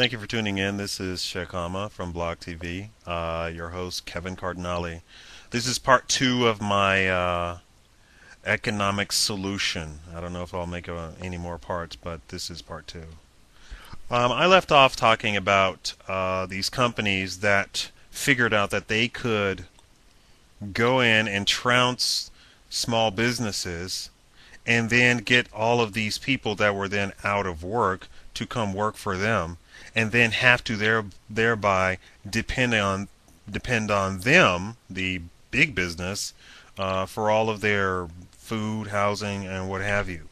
Thank you for tuning in. This is Shekama from Blog TV, your host, Kevin Cardinale. This is part two of my economic solution. I don't know if I'll make any more parts, but this is part two. I left off talking about these companies that figured out that they could go in and trounce small businesses and then get all of these people that were then out of work to come work for them, and then have to thereby depend on them, the big business, for all of their food, housing, and what have you.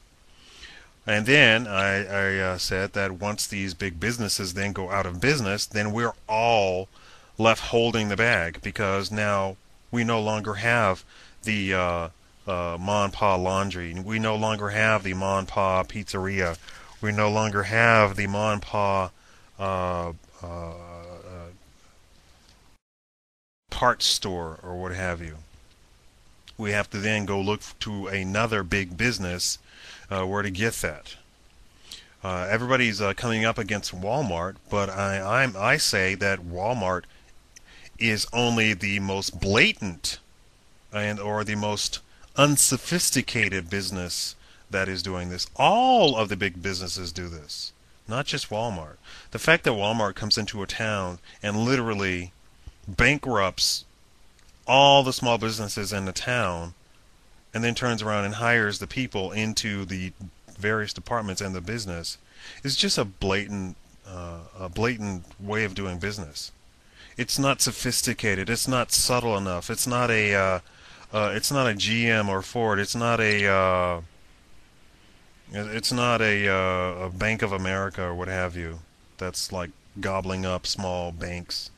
And then I said that once these big businesses then go out of business, then we're all left holding the bag, because now we no longer have the Ma and Pa laundry. We no longer have the Ma and Pa pizzeria. We no longer have the Ma and Pa uh, uh, parts store or what have you. We have to then go look to another big business where to get that. Everybody's coming up against Walmart, but I say that Walmart is only the most blatant and or the most unsophisticated business that is doing this. All of the big businesses do this, not just Walmart. The fact that Walmart comes into a town and literally bankrupts all the small businesses in the town and then turns around and hires the people into the various departments in the business is just a blatant way of doing business. It's not sophisticated. It's not subtle enough. It's not a GM or Ford. It's not a Bank of America or what have you. That's like gobbling up small banks.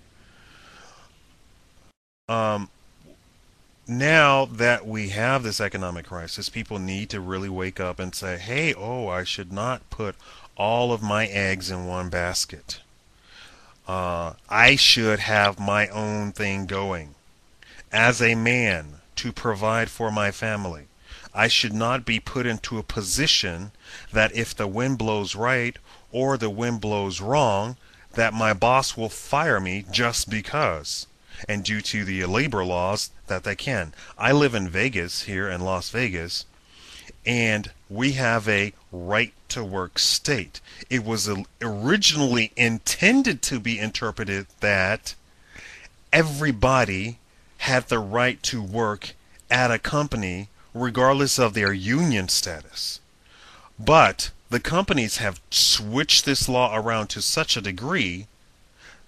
Um, Now that we have this economic crisis, people need to really wake up and say, "Hey, oh, I should not put all of my eggs in one basket. I should have my own thing going. As a man, to provide for my family, I should not be put into a position that if the wind blows right or the wind blows wrong, that my boss will fire me just because, and due to the labor laws that they can." I live in Vegas, here in Las Vegas, and we have a right to work state. It was originally intended to be interpreted that everybody had the right to work at a company regardless of their union status. But the companies have switched this law around to such a degree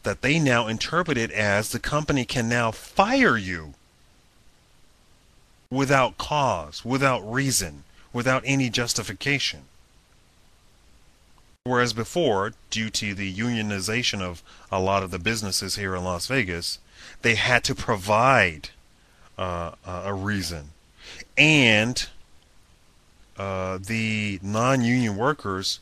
that they now interpret it as the company can now fire you without cause, without reason, without any justification. Whereas before, due to the unionization of a lot of the businesses here in Las Vegas, they had to provide a reason. And the non-union workers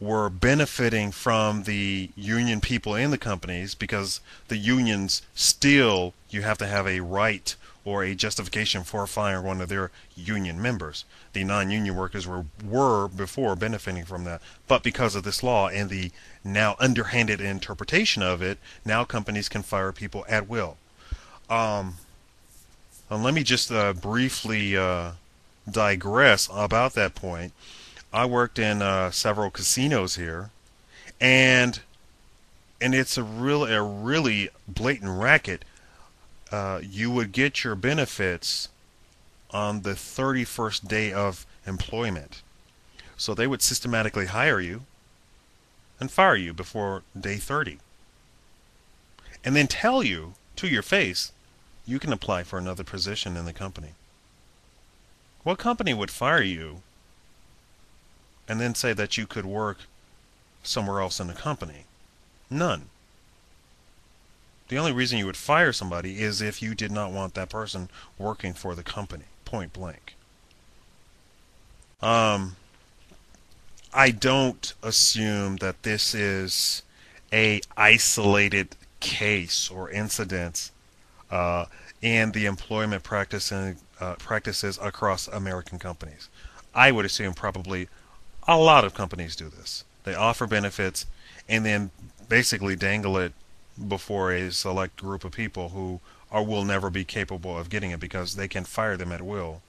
were benefiting from the union people in the companies, because the unions still, you have to have a right or a justification for firing one of their union members. The non-union workers were before benefiting from that, but because of this law and the now underhanded interpretation of it, now companies can fire people at will. Um, and let me just briefly digress about that point. I worked in several casinos here, and it's a really blatant racket. You would get your benefits on the 31st day of employment. So they would systematically hire you and fire you before day 30, and then tell you to your face you can apply for another position in the company. What company would fire you and then say that you could work somewhere else in the company? None. The only reason you would fire somebody is if you did not want that person working for the company, point blank. Um, I don't assume that this is a isolated case or incident uh, in the employment practices across American companies. I would assume probably a lot of companies do this. They offer benefits, and then basically dangle it before a select group of people who will never be capable of getting it because they can fire them at will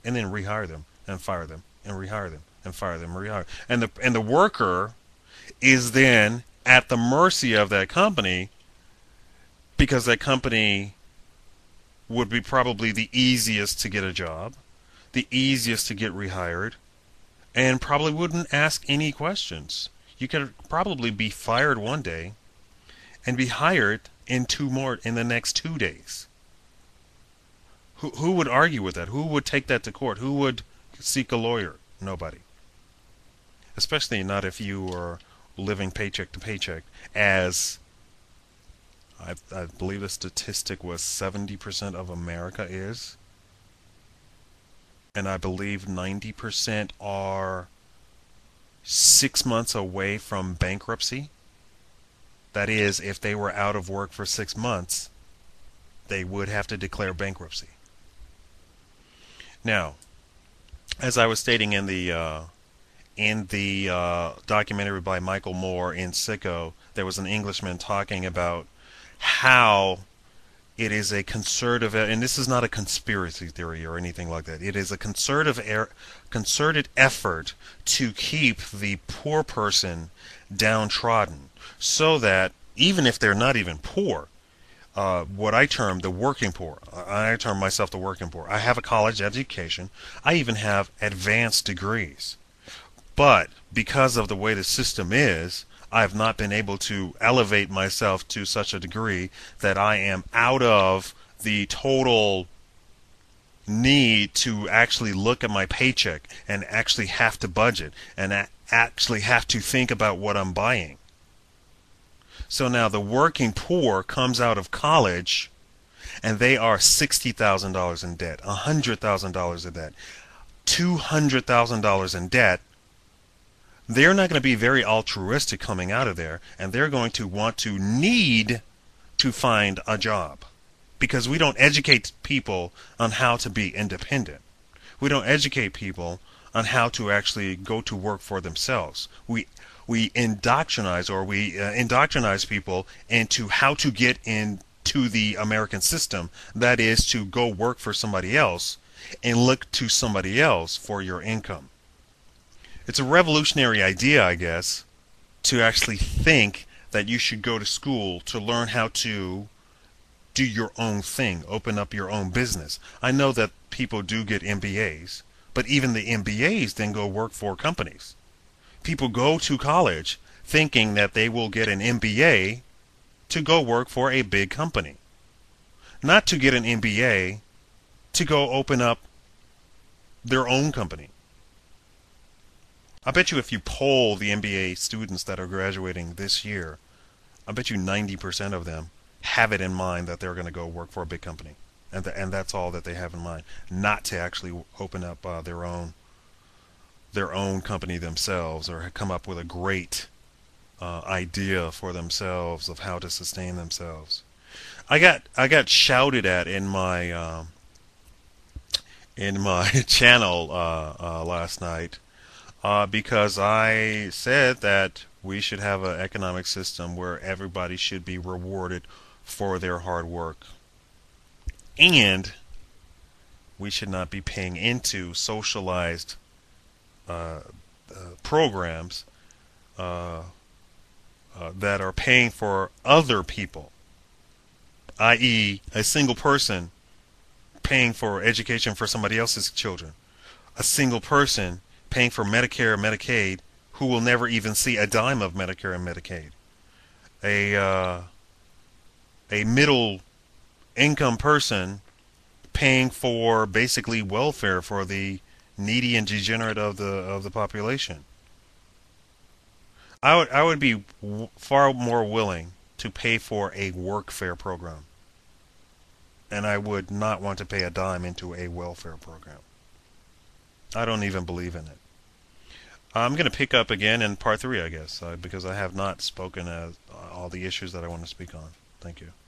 and then rehire them and fire them and rehire them and fire them and rehire. And the worker is then at the mercy of that company because that company would be probably the easiest to get a job, the easiest to get rehired, and probably wouldn't ask any questions. You could probably be fired one day and be hired in two more in the next 2 days. Who would argue with that? Who would take that to court? Who would seek a lawyer? Nobody. Especially not if you are living paycheck to paycheck, as I believe the statistic was 70% of America is. And I believe 90% are 6 months away from bankruptcy. That is, if they were out of work for 6 months, they would have to declare bankruptcy. Now, as I was stating in the documentary by Michael Moore in Sicko, there was an Englishman talking about how it is a concerted, and this is not a conspiracy theory or anything like that. It is a concerted effort to keep the poor person downtrodden, so that even if they're not even poor, what I term the working poor, I term myself the working poor. I have a college education. I even have advanced degrees. But because of the way the system is, I have not been able to elevate myself to such a degree that I am out of the total need to actually look at my paycheck and actually have to budget and actually have to think about what I'm buying. So now the working poor comes out of college and they are $60,000 in debt, $100,000 in debt, $200,000 in debt. They're not going to be very altruistic coming out of there, and they're going to need to find a job, because we don't educate people on how to be independent. We don't educate people on how to actually go to work for themselves. We indoctrinize people into how to get into the American system, that is to go work for somebody else and look to somebody else for your income. It's a revolutionary idea, I guess, to actually think that you should go to school to learn how to do your own thing, open up your own business. I know that people do get MBAs, but even the MBAs then go work for companies. People go to college thinking that they will get an MBA to go work for a big company, not to get an MBA to go open up their own company. I bet you if you poll the MBA students that are graduating this year, I bet you 90% of them have it in mind that they're going to go work for a big company. And that's all that they have in mind, not to actually open up their own company themselves, or come up with a great idea for themselves of how to sustain themselves. I got shouted at in my channel last night because I said that we should have an economic system where everybody should be rewarded for their hard work, and we should not be paying into socialized programs that are paying for other people, i.e. a single person paying for education for somebody else's children, a single person paying for Medicare and Medicaid who will never even see a dime of Medicare and Medicaid, a middle income person paying for basically welfare for the needy and degenerate of the population. I would be far more willing to pay for a workfare program, and I would not want to pay a dime into a welfare program. I don't even believe in it. I'm going to pick up again in part 3, I guess, because I have not spoken all the issues that I want to speak on. Thank you.